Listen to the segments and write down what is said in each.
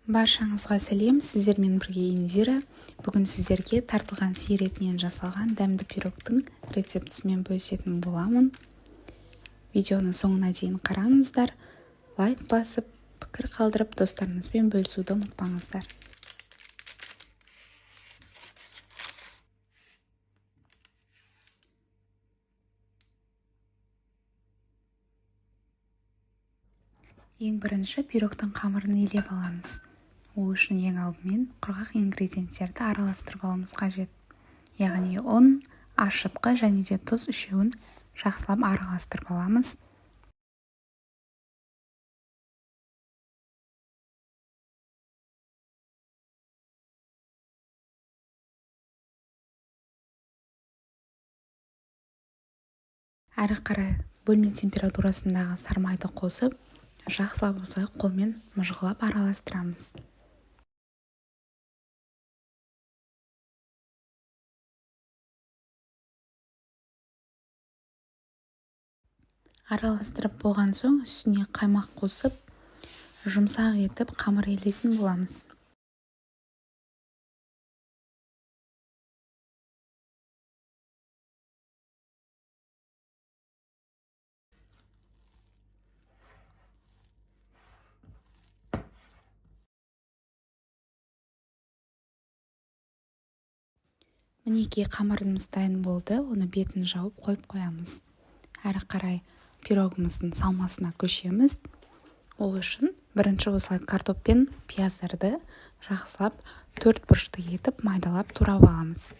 Баршаңызға сәлем, сіздермен бірге Индира. Бүгін сіздерге тартылған сиыр етінен жасалған дәмді пирогтың рецептісімен бөлісетін боламын. Видеоны соңына дейін қараңыздар, лайк басып, пікір қалдырып, достарыңызбен бөлісуді ұмытпаңыздар. Ең бірінші пирогтың қамырын илеп аламыз. Ол үшін ең алдымен құрғақ ингредиенттерді араластырып алуымыз қажет. Яғни ұн, ашытқы және де тұз үшеуін жақсылап араластырып аламыз. Әрі қарай бөлме температурасындағы сармайды қосып, жақсылап осылай қолмен мыжғылап араластырамыз. Араластырып болған соң үстіне қаймақ қосып, жұмсақ етіп қамыр илейтін боламыз. Мінекей қамырымыз дайын болды, оны бетін жауып қойып қоямыз. Әрі қарай пирогымыздың салмасына көшеміз. Ол үшін бірінші осылай картоп пен пияздарды жақсылап төрт бұрышты етіп майдалап турап аламыз.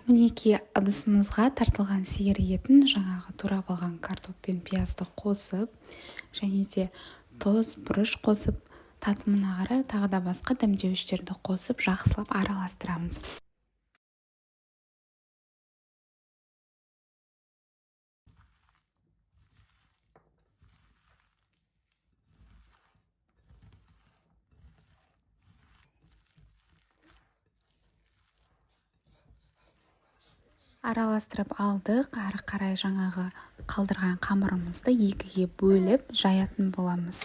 Мінекей ыдысымызға тартылған сиыр етін жаңағы турап алған картоп пен пиязды қосып, және де тұз, бұрыш қосып, татымына қарай тағы да басқа дәмдеуіштерді қосып, жақсылап араластырамыз. Араластырып алдық, әрі қарай жаңағы қалдырған қамырымызды екіге бөліп жаятын боламыз.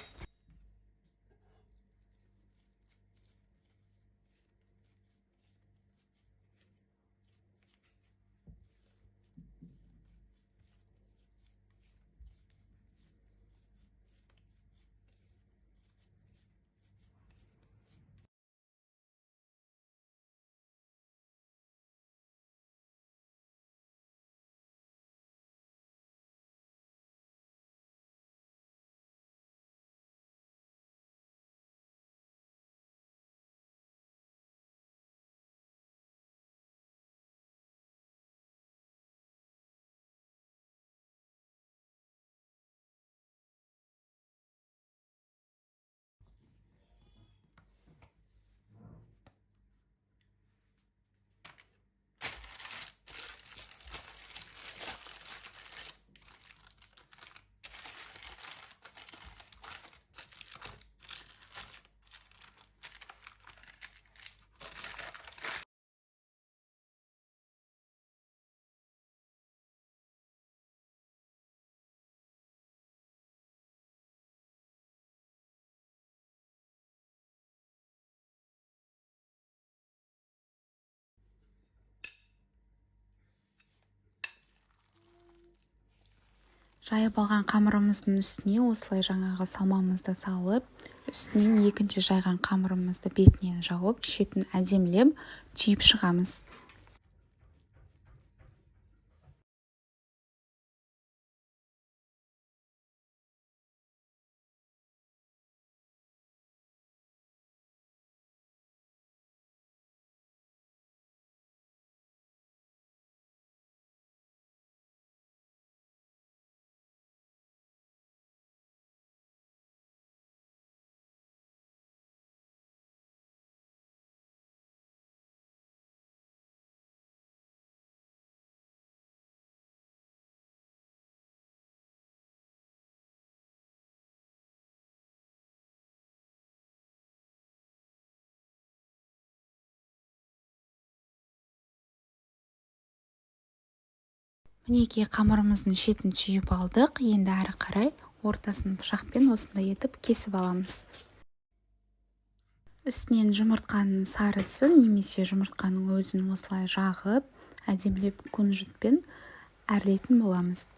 Жайып алған қамырымыздың үстіне осылай жаңағы салмамызды салып, үстінен екінші жайған қамырымызды бетінен жауып, шетін әдемілеп түйіп шығамыз. Мінекей қамырымыздың шетін түйіп алдық. Енді әрі қарай ортасын пышақпен осындай етіп кесіп аламыз. Үстінен жұмыртқаның сарысын немесе жұмыртқаның өзін осылай жағып, әдемілеп кунжутпен әрлейтін боламыз.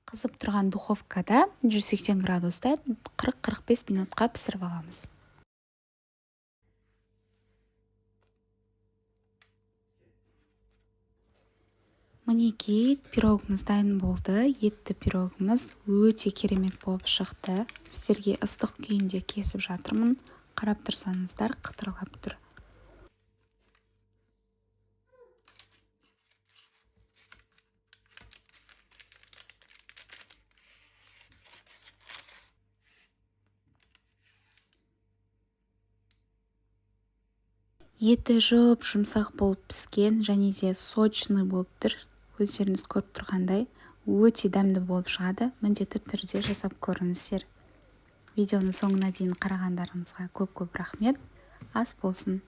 Қызып тұрған духовкада 180 градуста 40-45 минутқа пісіріп аламыз. Мінекей пирогымыз дайын болды. Етті пирогымыз өте керемет болып шықты. Сіздерге ыстық күйінде кесіп жатырмын. Қарап тұрсаңыздар қытырлап тұр. Еті жұмсақ болып піскен және де сочный болып тұр. Өздеріңіз көріп тұрғандай өте дәмді болып шығады. Міндетті түрде жасап көріңіздер. Видеоны соңына дейін қарағандарыңызға көп-көп рахмет. Ас болсын.